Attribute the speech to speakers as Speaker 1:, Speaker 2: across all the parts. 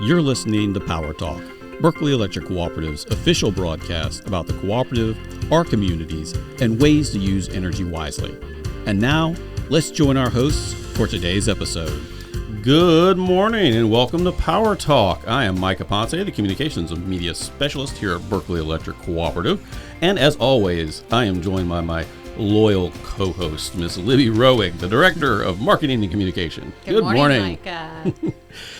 Speaker 1: You're listening to Power Talk, Berkeley Electric Cooperative's official broadcast about the cooperative, our communities, and ways to use energy wisely. And now, let's join our hosts for today's episode. Good morning and welcome to Power Talk. I am Mike Aponte, the Communications and Media Specialist here at Berkeley Electric Cooperative. And as always, I am joined by my loyal co-host, Miss Libby Rowing, the Director of Marketing and Communication.
Speaker 2: Good morning. Mike.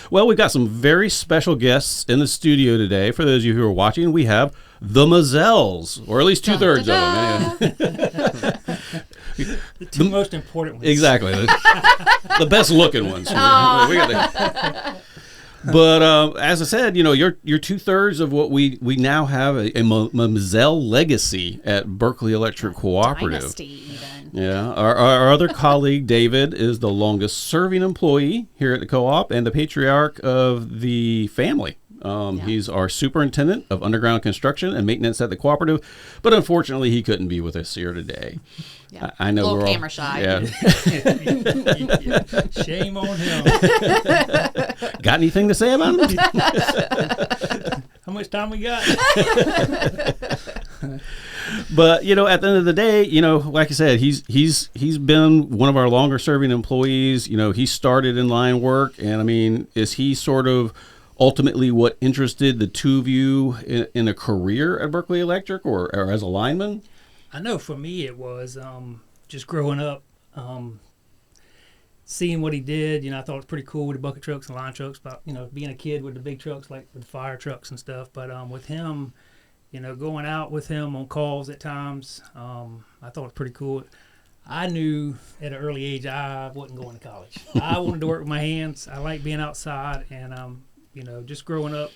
Speaker 1: Well, we've got some very special guests in the studio today. For those of you who are watching, we have the Mizzells, or at least two-thirds of them.
Speaker 3: The two most important ones.
Speaker 1: Exactly. The best-looking ones. But as I said, you know, you're two-thirds of what we now have a Mizzell legacy at Berkeley Electric Cooperative.
Speaker 2: Dynasty, even.
Speaker 1: Yeah. Our other colleague, David, is the longest-serving employee here at the co-op and the patriarch of the family. He's our superintendent of underground construction and maintenance at the cooperative, but unfortunately, he couldn't be with us here today.
Speaker 2: Yeah.
Speaker 1: I know
Speaker 2: we're all
Speaker 1: camera
Speaker 2: shy.
Speaker 1: Yeah.
Speaker 3: Shame on him.
Speaker 1: Got anything to say about him?
Speaker 3: How much time we got?
Speaker 1: But you know, at the end of the day, you know, like I said, he's been one of our longer serving employees. You know, he started in line work, and I mean, is he sort of ultimately what interested the two of you in a career at Berkeley Electric or as a lineman?
Speaker 3: I know for me it was just growing up, seeing what he did. You know, I thought it was pretty cool with the bucket trucks and line trucks, but, you know, being a kid with the big trucks, like with the fire trucks and stuff. But with him, you know, going out with him on calls at times, I thought it was pretty cool. I knew at an early age I wasn't going to college. I wanted to work with my hands. I like being outside, and you know, just growing up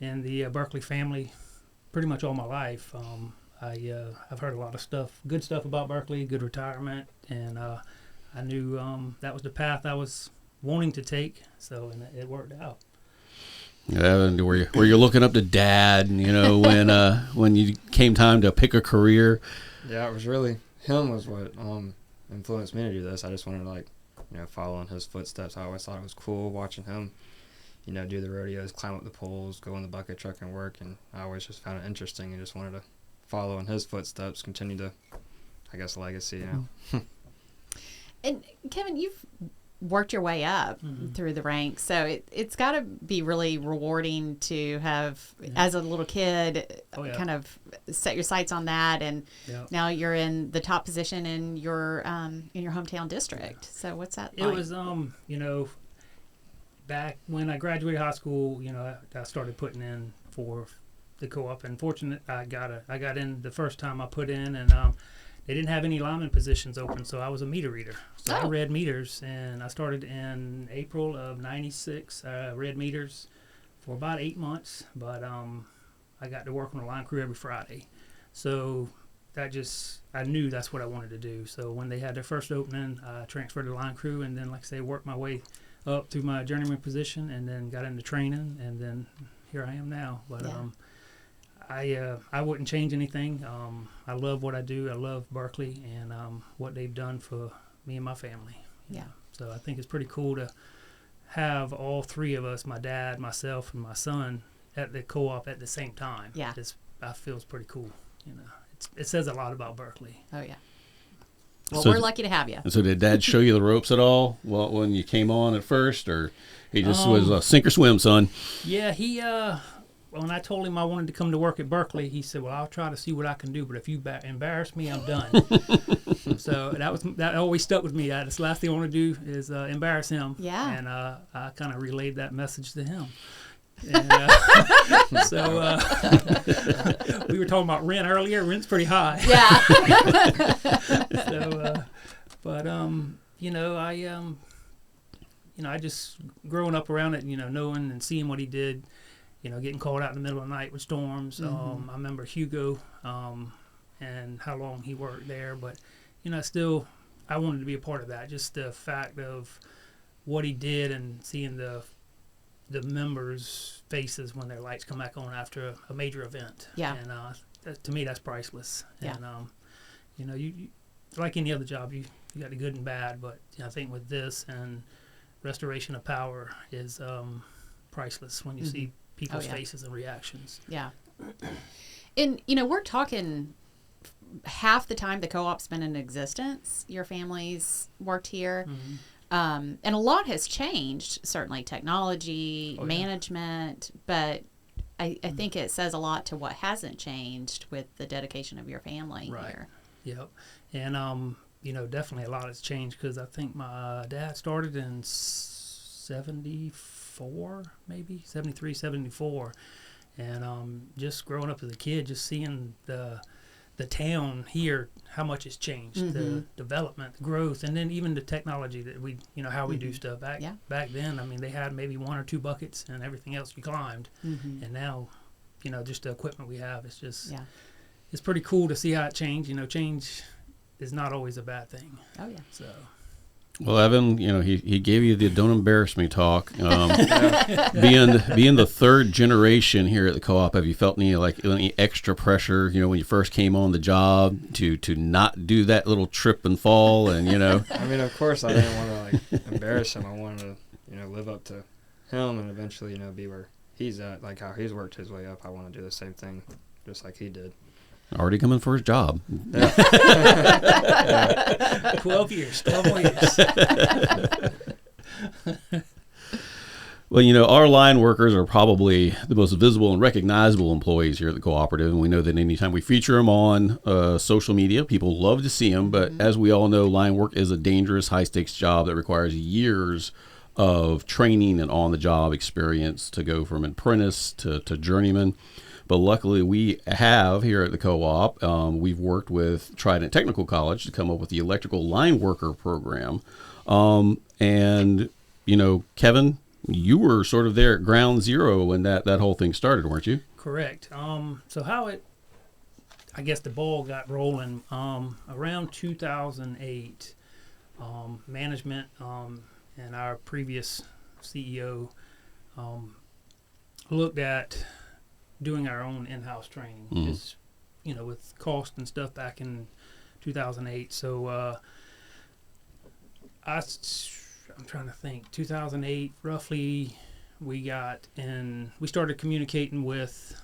Speaker 3: in the Berkeley family pretty much all my life, I've heard a lot of stuff, good stuff about Berkeley, good retirement, and I knew that was the path I was wanting to take, so and it worked out.
Speaker 1: Yeah, and were you looking up to Dad, you know, when you came time to pick a career?
Speaker 4: Yeah, it was really him was what influenced me to do this. I just wanted to, like, you know, follow in his footsteps. I always thought it was cool watching him, you know, do the rodeos, climb up the poles, go in the bucket truck and work, and I always just found it interesting and just wanted to follow in his footsteps, continue to, I guess, legacy, you know.
Speaker 2: And Kevin, you've worked your way up through the ranks, so it's got to be really rewarding to have, as a little kid, kind of set your sights on that, and now you're in the top position in your hometown district. So what's that like?
Speaker 3: It was, you know, back when I graduated high school, you know, I started putting in for the co-op, and fortunate I got in the first time I put in, and they didn't have any lineman positions open, so I was a meter reader. So I read meters, and I started in April of '96. I read meters for about 8 months, but I got to work on the line crew every Friday. So I knew that's what I wanted to do. So when they had their first opening, I transferred to the line crew, and then, like I say, worked my way up through my journeyman position, and then got into training, and then here I am now. But I wouldn't change anything. I love what I do. I love Berkeley and what they've done for me and my family.
Speaker 2: Yeah.
Speaker 3: So I think it's pretty cool to have all three of us, my dad, myself, and my son, at the co-op at the same time.
Speaker 2: Yeah.
Speaker 3: I feel it's pretty cool. You know, it says a lot about Berkeley.
Speaker 2: Oh yeah. Well,
Speaker 1: So
Speaker 2: we're lucky to have you.
Speaker 1: And so did Dad show you the ropes at all when you came on at first, or he just was a sink or swim, son?
Speaker 3: Yeah, he when I told him I wanted to come to work at Berkeley, he said, "Well, I'll try to see what I can do, but if you embarrass me, I'm done." So that always stuck with me. That's the last thing I want to do is embarrass him.
Speaker 2: Yeah.
Speaker 3: And I kind of relayed that message to him. And so we were talking about rent earlier. Rent's pretty high.
Speaker 2: Yeah.
Speaker 3: So, but you know, I just growing up around it, you know, knowing and seeing what he did, you know, getting called out in the middle of the night with storms. I remember Hugo and how long he worked there, but you know, still, I wanted to be a part of that. Just the fact of what he did and seeing the members' faces when their lights come back on after a major event.
Speaker 2: Yeah.
Speaker 3: And to me, that's priceless.
Speaker 2: Yeah.
Speaker 3: And you know, you like any other job, you got the good and bad, but I think with this and restoration of power is priceless when you see people's faces and reactions.
Speaker 2: Yeah. And, you know, we're talking half the time the co-op's been in existence, your family's worked here. And a lot has changed, certainly technology, management, but I think it says a lot to what hasn't changed with the dedication of your family here.
Speaker 3: Yep. And, you know, definitely a lot has changed because I think my dad started in 74, maybe 73, 74. And just growing up as a kid, just seeing the town here, how much it's changed, the development, the growth, and then even the technology that we, you know, how we do stuff. Back then, I mean, they had maybe 1 or 2 buckets and everything else you climbed. And now, you know, just the equipment we have, it's just, it's pretty cool to see how it changed. You know, change is not always a bad thing.
Speaker 2: Oh, yeah.
Speaker 3: So.
Speaker 1: Well, Evan, you know, he gave you the don't embarrass me talk. Being the third generation here at the co-op, have you felt any extra pressure, you know, when you first came on the job to not do that little trip and fall and, you know?
Speaker 4: I mean, of course I didn't want to like embarrass him. I wanted to, you know, live up to him and eventually, you know, be where he's at, like how he's worked his way up. I want to do the same thing just like he did.
Speaker 1: Already coming for his job.
Speaker 3: 12 years, 12 more years.
Speaker 1: Well, you know, our line workers are probably the most visible and recognizable employees here at the cooperative, and we know that anytime we feature them on social media, people love to see them. But as we all know, line work is a dangerous, high-stakes job that requires years of training and on-the-job experience to go from apprentice to journeyman. But luckily, we have here at the co-op, we've worked with Trident Technical College to come up with the electrical line worker program. And, you know, Kevin, you were sort of there at ground zero when that whole thing started, weren't you?
Speaker 3: Correct. So how I guess the ball got rolling around 2008, management and our previous CEO looked at doing our own in-house training, just, you know, with cost and stuff back in 2008. So I'm trying to think, 2008 roughly, we started communicating with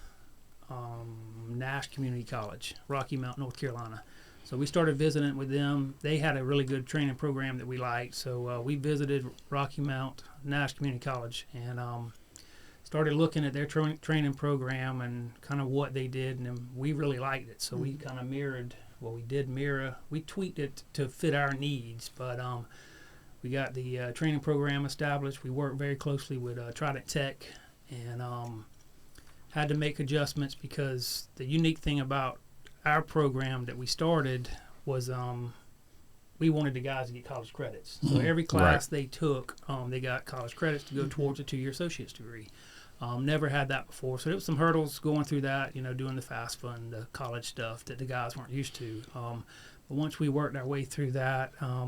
Speaker 3: Nash Community College, Rocky Mount, North Carolina. So we started visiting with them. They had a really good training program that we liked. So we visited Rocky Mount, Nash Community College, and started looking at their training program and kind of what they did, and we really liked it. So we kind of we tweaked it to fit our needs, but we got the training program established. We worked very closely with Trident Tech and had to make adjustments because the unique thing about our program that we started was we wanted the guys to get college credits. So every class they took, they got college credits to go towards a 2-year associate's degree. Never had that before. So there was some hurdles going through that, you know, doing the FAFSA and the college stuff that the guys weren't used to. But once we worked our way through that, I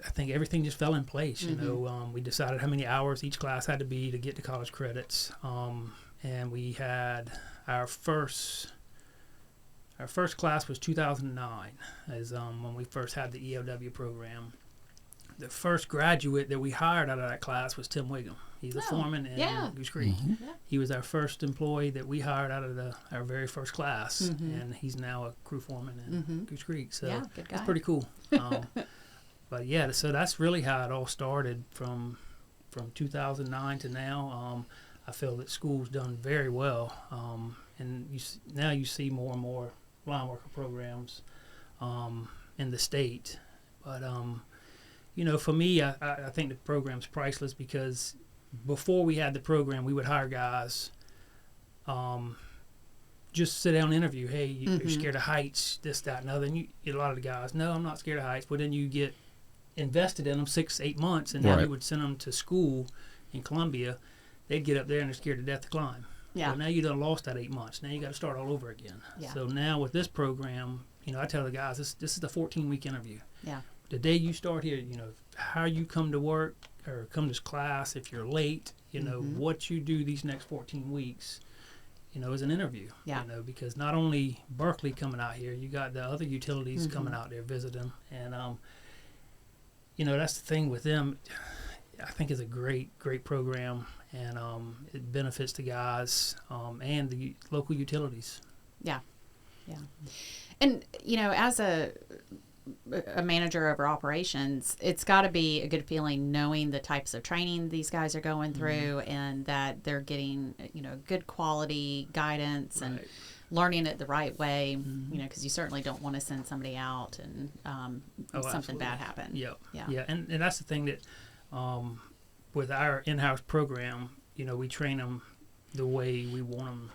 Speaker 3: think everything just fell in place. You know, we decided how many hours each class had to be to get to college credits. And we had our first class was 2009, as when we first had the ELW program. The first graduate that we hired out of that class was Tim Wiggum. He's a foreman in Goose Creek. He was our first employee that we hired out of our very first class, and he's now a crew foreman in Goose Creek. So it's pretty cool. But yeah, so that's really how it all started from 2009 to now. I feel that school's done very well, and now you see more and more line worker programs in the state. But you know, for me, I think the program's priceless because before we had the program, we would hire guys, just sit down and interview. Hey, you're scared of heights, this, that, and other. And a lot of the guys, no, I'm not scared of heights. But then you get invested in them 6-8 months, and then you would send them to school in Columbia. They'd get up there and they're scared to death to climb. Yeah. Well, now you done lost that 8 months. Now you got to start all over again. Yeah. So now with this program, you know, I tell the guys, this is the 14-week interview. Yeah. The day you start here, you know, how you come to work or come to class, if you're late, you know, what you do these next 14 weeks, you know, is an interview. Yeah. You know, because not only Berkeley coming out here, you got the other utilities coming out there visiting. And, you know, that's the thing with them. I think is a great program, and it benefits the guys and the local utilities.
Speaker 2: Yeah. And, as a manager over operations, it's got to be a good feeling knowing the types of training these guys are going through and that they're getting, good quality guidance and learning it the right way, because you certainly don't want to send somebody out and something
Speaker 3: absolutely.
Speaker 2: Bad happen.
Speaker 3: Yeah. And that's the thing that with our in-house program, we train them the way we want them,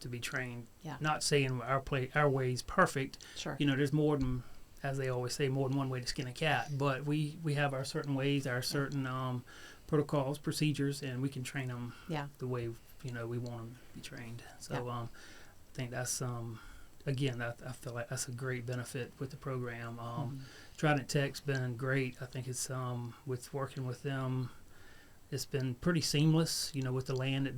Speaker 3: to be trained.
Speaker 2: Yeah.
Speaker 3: Not saying our way is perfect.
Speaker 2: Sure.
Speaker 3: There's more than, as they always say, more than one way to skin a cat. But we have our certain ways, our certain protocols, procedures, and we can train them the way we want them to be trained. So I think that's again, I feel like that's a great benefit with the program. Trident Tech's been great. I think it's with working with them, it's been pretty seamless. With the land that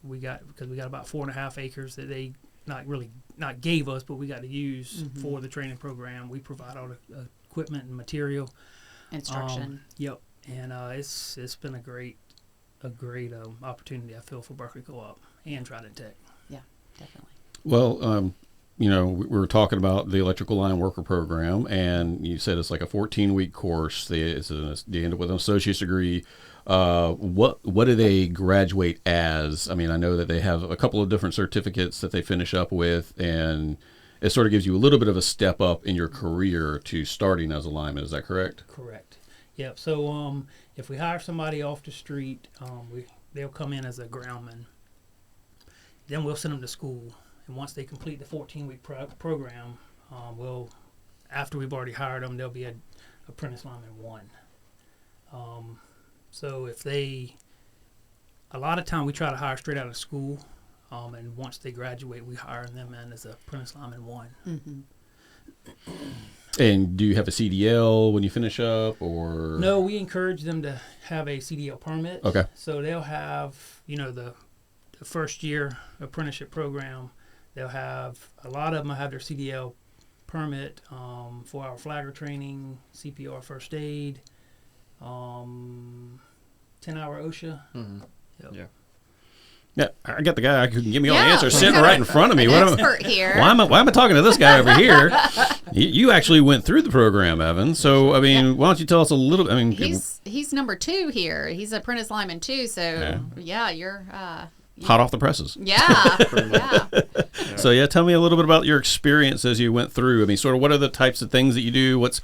Speaker 3: we got, because we got about 4.5 acres that they not gave us, but we got to use for the training program. We provide all the equipment and material,
Speaker 2: Instruction.
Speaker 3: Yep, and it's been a great opportunity, I feel, for Berkeley Co-op and Trident Tech.
Speaker 2: Yeah, definitely.
Speaker 1: Well, we were talking about the electrical line worker program, and you said it's like a 14-week course. They end up with an associate's degree. What do they graduate as? I mean, I know that they have a couple of different certificates that they finish up with, and it sort of gives you a little bit of a step up in your career to starting as a lineman. Is that correct?
Speaker 3: Correct. Yep. So if we hire somebody off the street, they'll come in as a groundman. Then we'll send them to school. And once they complete the 14-week program, after we've already hired them, they'll be an apprentice lineman 1. So a lot of time we try to hire straight out of school, and once they graduate, we hire them in as an apprentice lineman 1.
Speaker 2: Mm-hmm.
Speaker 1: And do you have a CDL when you finish up, or?
Speaker 3: No, we encourage them to have a CDL permit.
Speaker 1: Okay.
Speaker 3: So they'll have, the first year apprenticeship program. They'll have, a lot of them have their CDL permit, 4-hour flagger training, CPR first aid, 10-hour OSHA.
Speaker 4: Mm-hmm.
Speaker 3: Yep.
Speaker 1: Yeah, I got the guy who can give me all the answers sitting right in front of me.
Speaker 2: An expert here.
Speaker 1: Why am I talking to this guy over here? You actually went through the program, Evan. So, I mean, why don't you tell us a little? I mean,
Speaker 2: he's number 2 here. He's apprentice lineman 2. So, you're
Speaker 1: hot off the presses.
Speaker 2: Yeah.
Speaker 1: So tell me a little bit about your experience as you went through. I mean, sort of what are the types of things that you do? What's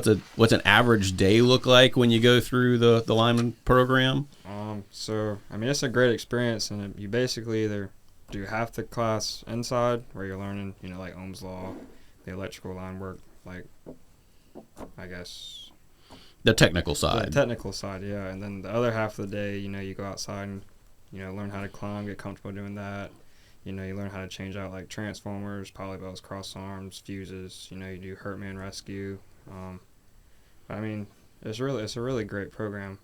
Speaker 1: an average day look like when you go through the lineman program?
Speaker 4: So I mean, it's a great experience, and you basically either do half the class inside where you're learning, like Ohm's law, the electrical line work, like I guess
Speaker 1: the technical side.
Speaker 4: The technical side, yeah, and then the other half of the day, you go outside and learn how to climb, get comfortable doing that. You learn how to change out like transformers, polybelts, cross arms, fuses. You do hurt man rescue. I mean, it's a really great program.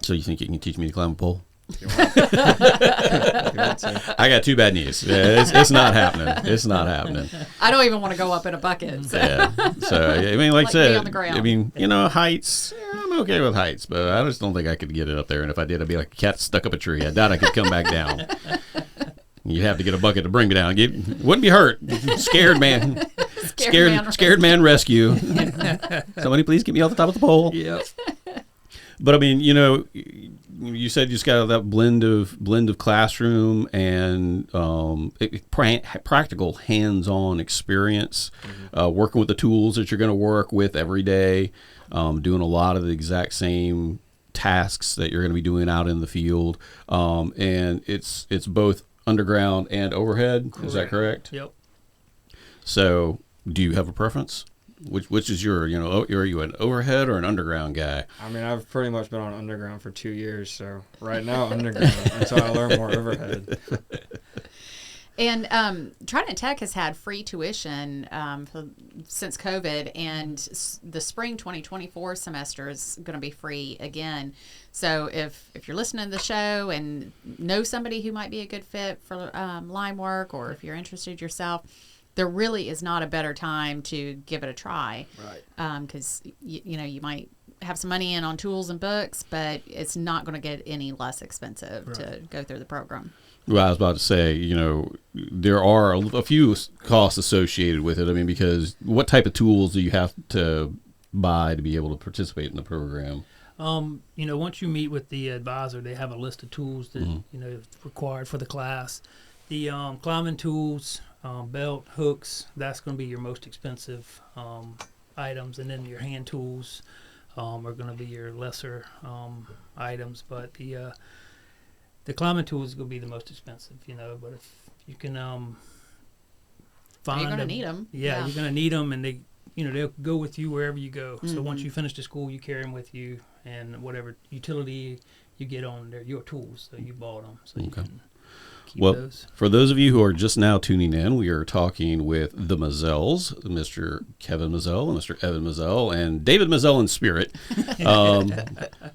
Speaker 1: So you think you can teach me to climb a pole?
Speaker 4: If you want. If you want to.
Speaker 1: I got 2 bad knees. Yeah, it's not happening. It's not happening.
Speaker 2: I don't even want to go up in a bucket. So.
Speaker 1: Yeah. So I mean, like I said,
Speaker 2: on the ground.
Speaker 1: I mean, heights. Yeah, I'm okay with heights, but I just don't think I could get it up there. And if I did, I'd be like a cat stuck up a tree. I doubt I could come back down. You'd have to get a bucket to bring me down. Wouldn't be hurt. Scared man. Scared man rescue. Somebody please get me off the top of the pole.
Speaker 3: Yep.
Speaker 1: But I mean, you said you just got that blend of classroom and practical hands-on experience, working with the tools that you're going to work with every day, doing a lot of the exact same tasks that you're going to be doing out in the field, and it's both underground and overhead. Correct. Is that correct?
Speaker 3: Yep.
Speaker 1: So, do you have a preference? Which is are you an overhead or an underground guy?
Speaker 4: I mean, I've pretty much been on underground for 2 years, so right now underground until I learn more overhead.
Speaker 2: And Trident Tech has had free tuition since COVID, and the spring 2024 semester is going to be free again. So if you're listening to the show and know somebody who might be a good fit for line work, or if you're interested yourself, there really is not a better time to give it a try.
Speaker 3: Right.
Speaker 2: Because you might have some money in on tools and books, but it's not going to get any less expensive to go through the program.
Speaker 1: Well, I was about to say, there are a few costs associated with it. I mean, because what type of tools do you have to buy to be able to participate in the program?
Speaker 3: Once you meet with the advisor, they have a list of tools that, is required for the class. The climbing tools, belt, hooks, that's going to be your most expensive items. And then your hand tools are going to be your lesser items. But the climbing tools is going to be the most expensive, but if you can find
Speaker 2: you're going to
Speaker 3: them,
Speaker 2: need them.
Speaker 3: Yeah, you're going to need them, and they'll go with you wherever you go. So once you finish the school, you carry them with you, and whatever utility you get on, they're your tools, so you bought them, so you can keep those.
Speaker 1: For those of you who are just now tuning in, we are talking with the Mizzells, Mr. Kevin Mizzell and Mr. Evan Mizzell, and David Mizzell in spirit,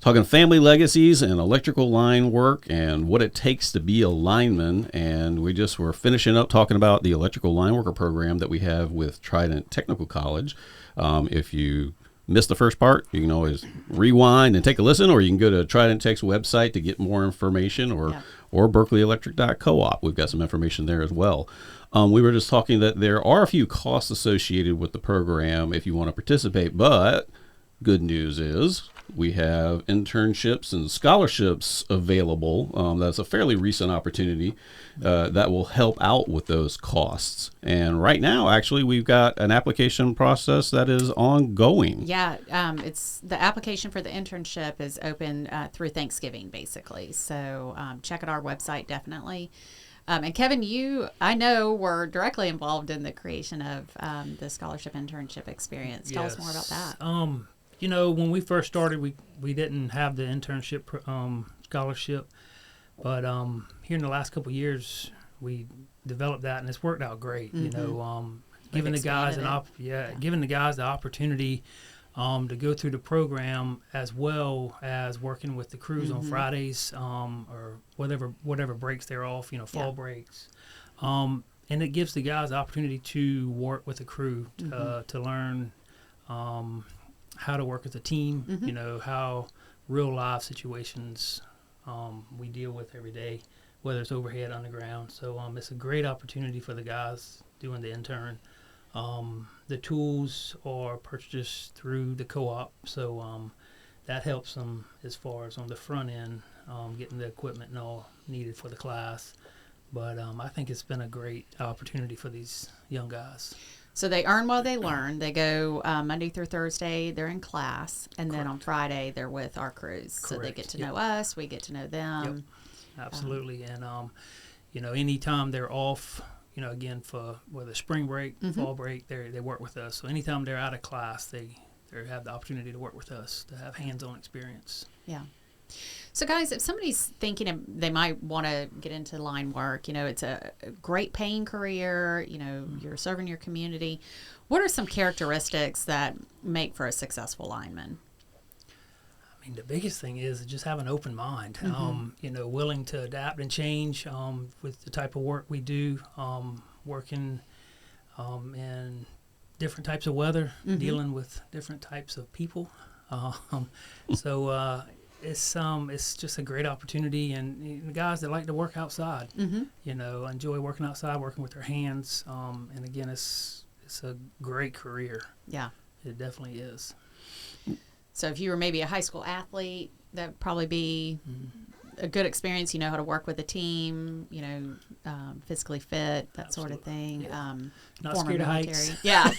Speaker 1: talking family legacies and electrical line work and what it takes to be a lineman. And we just were finishing up talking about the electrical line worker program that we have with Trident Technical College. If you missed the first part, you can always rewind and take a listen, or you can go to Trident Tech's website to get more information, or berkeleyelectric.coop. We've got some information there as well. We were just talking that there are a few costs associated with the program if you want to participate, but good news is we have internships and scholarships available. That's a fairly recent opportunity that will help out with those costs. And right now, actually, we've got an application process that is ongoing.
Speaker 2: Yeah, it's the application for the internship is open through Thanksgiving, basically. So check out our website, definitely. And Kevin, I know were directly involved in the creation of the scholarship internship experience. Tell us more about that.
Speaker 3: When we first started, we didn't have the internship scholarship, but here in the last couple of years, we developed that, and it's worked out great. Giving the guys giving the guys the opportunity to go through the program, as well as working with the crews on Fridays or whatever breaks they're off, fall breaks. And it gives the guys the opportunity to work with the crew to learn how to work as a team, how real life situations we deal with every day, whether it's overhead, underground. So it's a great opportunity for the guys doing the intern. The tools are purchased through the co-op, so that helps them as far as on the front end, getting the equipment and all needed for the class. But I think it's been a great opportunity for these young guys.
Speaker 2: So they earn while they learn. They go Monday through Thursday, they're in class, and then on Friday they're with our crews. So they get to know us, we get to know them.
Speaker 3: Yep. Absolutely. And, anytime they're off, again, for whether spring break, fall break, they work with us. So anytime they're out of class, they have the opportunity to work with us, to have hands-on experience.
Speaker 2: Yeah. So, guys, if somebody's thinking they might want to get into line work, it's a great paying career, you're serving your community. What are some characteristics that make for a successful lineman?
Speaker 3: I mean, the biggest thing is just have an open mind, willing to adapt and change with the type of work we do, working in different types of weather, dealing with different types of people. It's just a great opportunity, and the guys that like to work outside, enjoy working outside, working with their hands, and again, it's a great career. Yeah, it definitely is.
Speaker 2: So if you were maybe a high school athlete, that would probably be a good experience. You know how to work with a team, physically fit, that sort of thing.
Speaker 3: Yeah. Not scared of heights.
Speaker 2: Yeah.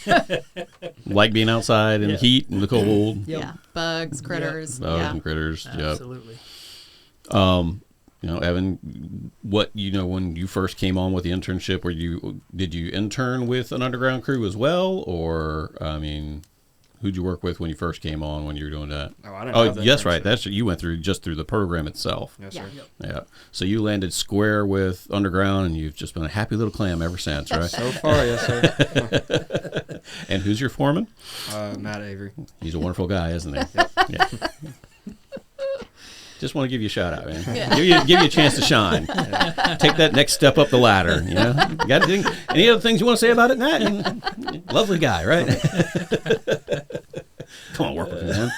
Speaker 1: Like being outside in the heat and the cold.
Speaker 2: Yep. Yeah. Bugs, critters.
Speaker 1: Bugs and critters.
Speaker 3: Absolutely.
Speaker 1: Evan, when you first came on with the internship, did you intern with an underground crew as well? Or, who'd you work with when you first came on when you were doing that?
Speaker 4: Oh, I didn't have that
Speaker 1: yes, right. That's you went through the program itself.
Speaker 4: Yes, sir.
Speaker 1: Yeah. So you landed square with underground, and you've just been a happy little clam ever since, right?
Speaker 4: So far, yes, sir.
Speaker 1: And who's your foreman?
Speaker 4: Matt Avery.
Speaker 1: He's a wonderful guy, isn't he?
Speaker 4: Yep.
Speaker 1: Yeah. Just want to give you a shout out, man. Yeah. Give you a chance to shine. Yeah. Take that next step up the ladder. You got any other things you want to say about it, Matt? Lovely guy, right? Come on, work with me, man.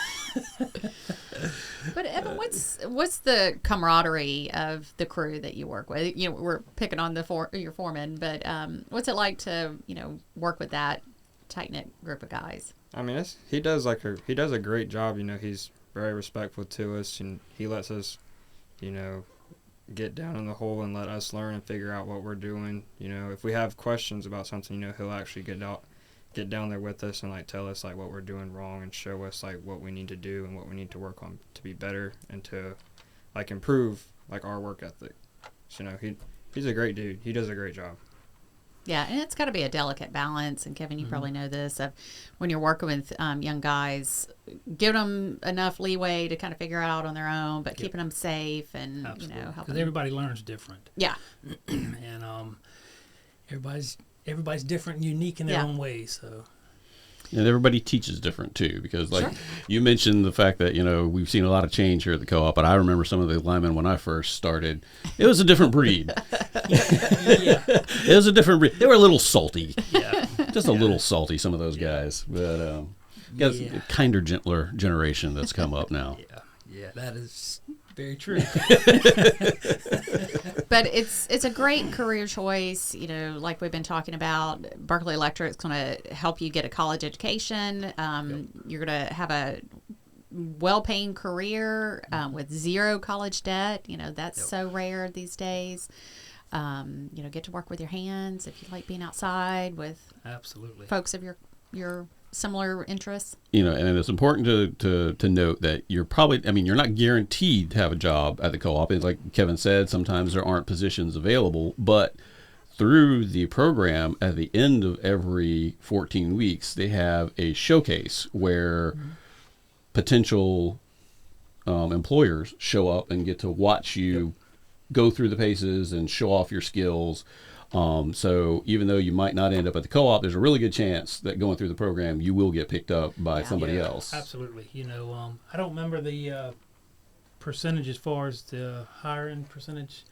Speaker 2: what's the camaraderie of the crew that you work with? You know, we're picking on your foreman, but what's it like to work with that tight-knit group of guys?
Speaker 4: I mean, he does a great job. You know, he's very respectful to us, and he lets us, get down in the hole and let us learn and figure out what we're doing. You know, if we have questions about something, he'll actually get down there with us and like tell us like what we're doing wrong and show us like what we need to do and what we need to work on to be better and to like improve like our work ethic. So, he's a great dude. He does a great job.
Speaker 2: Yeah, and it's got to be a delicate balance. And Kevin, you probably know this, of when you're working with young guys, give them enough leeway to kind of figure out on their own, but keeping them safe and
Speaker 3: Absolutely.
Speaker 2: helping.
Speaker 3: Because everybody learns different.
Speaker 2: Yeah.
Speaker 3: And everybody's different and unique in their own ways. So.
Speaker 1: And everybody teaches different too, because you mentioned the fact that we've seen a lot of change here at the co-op, but I remember some of the linemen when I first started. It was a different breed. It was a different breed. They were a little salty, just a little salty. Some of those guys, but got a kinder, gentler generation that's come up now.
Speaker 3: Yeah, that is very true.
Speaker 2: But it's a great career choice, like we've been talking about. Berkeley Electric is going to help you get a college education. You're going to have a well-paying career with zero college debt. That's so rare these days. Get to work with your hands if you like being outside with
Speaker 3: absolutely
Speaker 2: folks of your similar interests.
Speaker 1: And it's important to note that you're not guaranteed to have a job at the co-op. And like Kevin said, sometimes there aren't positions available, but through the program, at the end of every 14 weeks, they have a showcase where potential employers show up and get to watch you go through the paces and show off your skills. So even though you might not end up at the co-op, there's a really good chance that going through the program, you will get picked up by somebody else.
Speaker 3: Absolutely. I don't remember the percentage as far as the hiring percentage,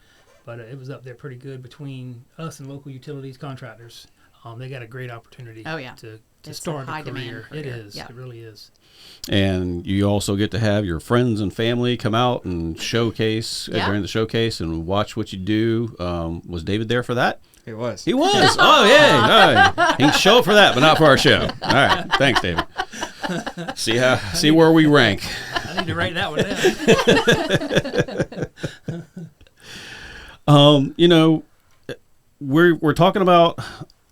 Speaker 3: but it was up there pretty good between us and local utilities contractors. They got a great opportunity to start a career. It is. It really is.
Speaker 1: And you also get to have your friends and family come out and showcase during the showcase and watch what you do. Was David there for that?
Speaker 4: He was.
Speaker 1: He was. Oh, yay. All right. He can show up for that, but not for our show. All right. Thanks, David. See where we rank.
Speaker 3: I need to write that
Speaker 1: one
Speaker 3: down.
Speaker 1: We're talking about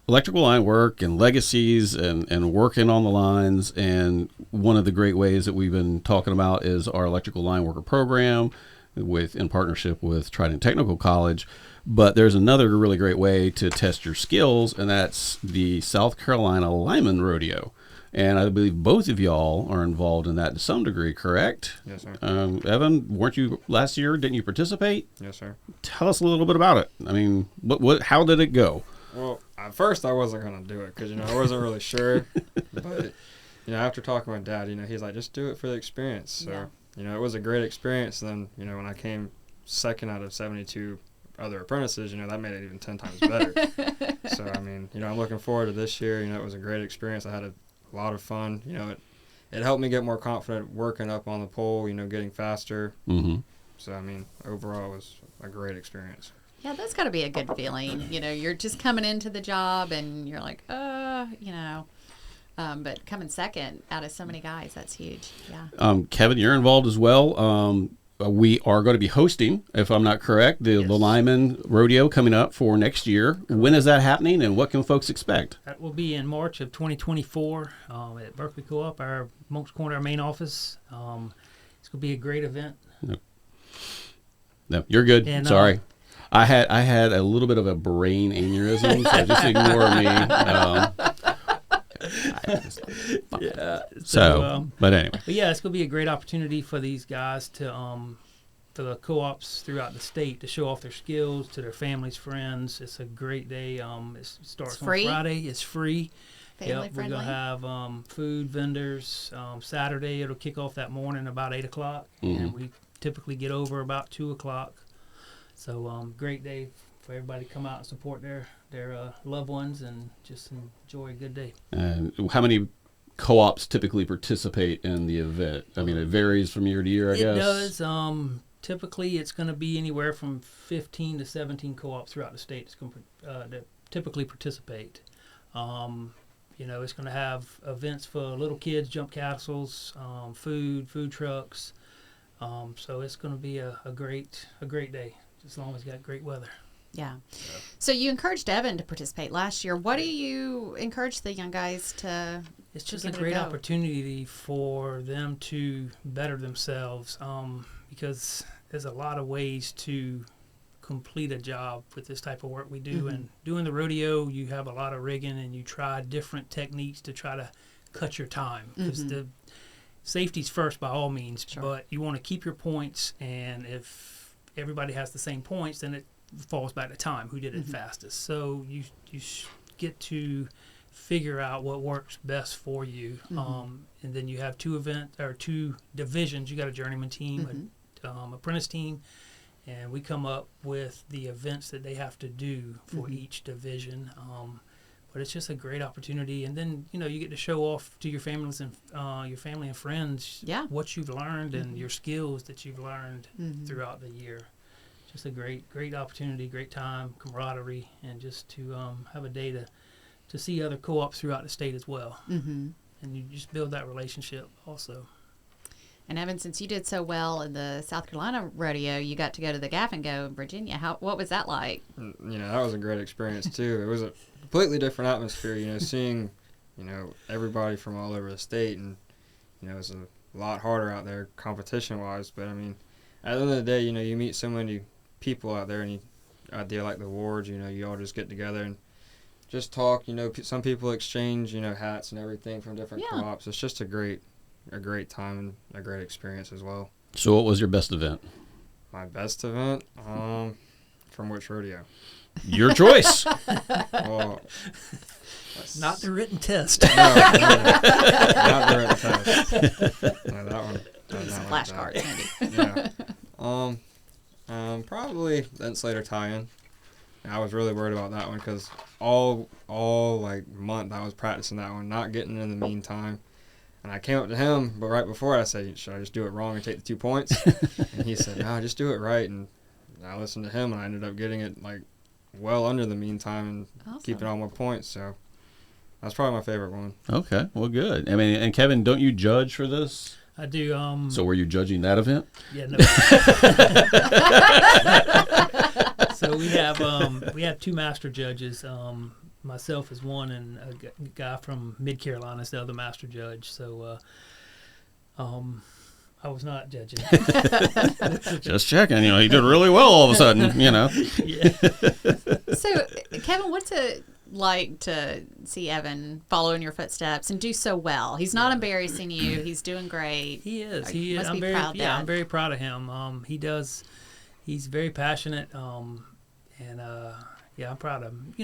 Speaker 1: electrical line work and legacies and working on the lines. And one of the great ways that we've been talking about is our electrical line worker program in partnership with Trident Technical College. But there's another really great way to test your skills, and that's the South Carolina Lineman Rodeo. And I believe both of y'all are involved in that to some degree, correct?
Speaker 4: Yes, sir.
Speaker 1: Evan, weren't you last year? Didn't you participate?
Speaker 4: Yes, sir.
Speaker 1: Tell us a little bit about it. I mean, how did it go?
Speaker 4: Well, at first I wasn't going to do it because, I wasn't really sure. But, after talking with Dad, he's like, just do it for the experience. So, it was a great experience. And then, when I came second out of 72 other apprentices, that made it even 10 times better. So, I'm looking forward to this year. It was a great experience. I had a lot of fun. It helped me get more confident working up on the pole, getting faster. Mm-hmm. So, overall it was a great experience.
Speaker 2: Yeah, that's got to be a good feeling. You're just coming into the job and you're like, but coming second out of so many guys, that's huge. Yeah.
Speaker 1: Kevin, you're involved as well. We are going to be hosting, if I'm not correct, the Lineman Rodeo coming up for next year. When is that happening, and what can folks expect?
Speaker 3: That will be in March of 2024 at Berkeley Co-op, our Monks Corner, our main office. It's going to be a great event.
Speaker 1: No, you're good. And, sorry. I had a little bit of a brain aneurysm, so just ignore me. But anyway.
Speaker 3: But yeah, it's going to be a great opportunity for these guys to, for the co-ops throughout the state to show off their skills to their families, friends. It's a great day. It starts on Friday. It's free.
Speaker 2: Family friendly.
Speaker 3: We're going to have food vendors. Saturday, it'll kick off that morning about 8 o'clock. Mm-hmm. And we typically get over about 2 o'clock. So great day for everybody to come out and support their loved ones and just enjoy a good day.
Speaker 1: How many co-ops typically participate in the event? I mean, it varies from year to year, I guess.
Speaker 3: It does. Typically, it's going to be anywhere from 15 to 17 co-ops throughout the state that's going to typically participate. It's going to have events for little kids, jump castles, food trucks. So it's going to be a great day, as long as you got great weather.
Speaker 2: Yeah. So you encouraged Evan to participate last year. What do you encourage the young guys to?
Speaker 3: It's just a great opportunity for them to better themselves, because there's a lot of ways to complete a job with this type of work we do. Mm-hmm. And doing the rodeo, you have a lot of rigging, and you try different techniques to try to cut your time, because the safety's first by all means. Sure. But you want to keep your points, and if everybody has the same points, then it falls back to time, who did it fastest. So you get to figure out what works best for you. And then you have two divisions. You got a journeyman team, apprentice team, and we come up with the events that they have to do for each division. But it's just a great opportunity, and then you get to show off to your families and your family and friends what you've learned and your skills that you've learned throughout the year. Just a great opportunity, great time, camaraderie, and just to have a day to see other co-ops throughout the state as well. And you just build that relationship also.
Speaker 2: And Evan, since you did so well in the South Carolina rodeo, you got to go to the Gaff and Go in Virginia. What was that like?
Speaker 4: That was a great experience too. It was a completely different atmosphere, seeing, everybody from all over the state, and, it's a lot harder out there competition-wise. But, I mean, at the end of the day, you meet so many people out there, and you idea like the awards, you all just get together and just talk. Some people exchange, hats and everything from different co-ops. It's just a great time and a great experience as well.
Speaker 1: So what was your best event?
Speaker 4: My best event? From which rodeo?
Speaker 1: Your choice.
Speaker 4: Well,
Speaker 3: not the written test.
Speaker 4: No, not the written test. No, that one.
Speaker 2: Some flashcards, maybe.
Speaker 4: Yeah. Probably the insulator tie-in. I was really worried about that one because all month I was practicing that one, not getting in the meantime. And I came up to him, but right before I said, should I just do it wrong and take the 2 points? And he said, no, just do it right. And I listened to him, and I ended up getting it well under the meantime and keeping all my points. So that's probably my favorite one.
Speaker 1: Okay, well, good. I mean, and Kevin, don't you judge for this?
Speaker 3: I do.
Speaker 1: So were you judging that event?
Speaker 3: Yeah, no. So we have two master judges. Myself is one, and a guy from Mid Carolina is the other master judge. So I was not judging.
Speaker 1: Just checking. He did really well all of a sudden.
Speaker 3: Yeah.
Speaker 2: So, Kevin, what's it like to see Evan follow in your footsteps and do so well? He's not embarrassing you. He's doing great.
Speaker 3: He is.
Speaker 2: I'm very
Speaker 3: proud of him. He does. He's very passionate. I'm proud of him.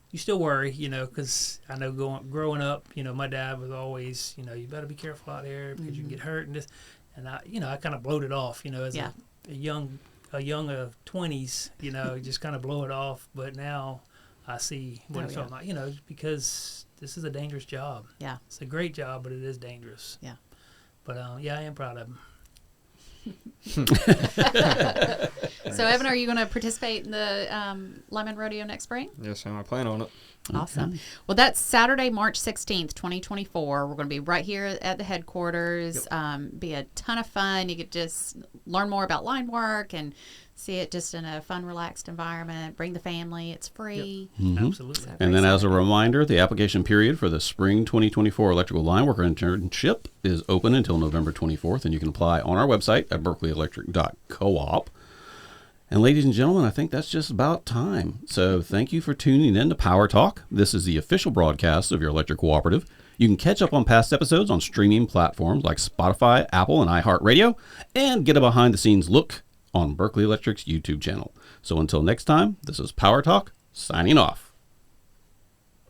Speaker 3: You still worry, because I know growing up, my dad was always, you better be careful out there because you can get hurt and this, and I kind of blowed it off, as a young 20s, just kind of blow it off. But now I see what it's all about, because this is a dangerous job.
Speaker 2: Yeah,
Speaker 3: it's a great job, but it is dangerous.
Speaker 2: Yeah,
Speaker 3: but I am proud of him.
Speaker 2: So, Evan, are you going to participate in the Lineman Rodeo next spring?
Speaker 4: Yes, I plan on it.
Speaker 2: Awesome. Okay. Well, that's Saturday, March 16th, 2024. We're going to be right here at the headquarters. Yep. Be a ton of fun. You could just learn more about line work and see it just in a fun, relaxed environment. Bring the family. It's free.
Speaker 1: Yep. Mm-hmm.
Speaker 3: Absolutely.
Speaker 2: So
Speaker 1: and then as a reminder, the application period for the spring 2024 electrical line worker internship is open until November 24th, and you can apply on our website at berkeleyelectric.coop. And ladies and gentlemen, I think that's just about time. So thank you for tuning in to Power Talk. This is the official broadcast of your electric cooperative. You can catch up on past episodes on streaming platforms like Spotify, Apple, and iHeartRadio, and get a behind-the-scenes look on Berkeley Electric's YouTube channel. So until next time, this is Power Talk, signing off.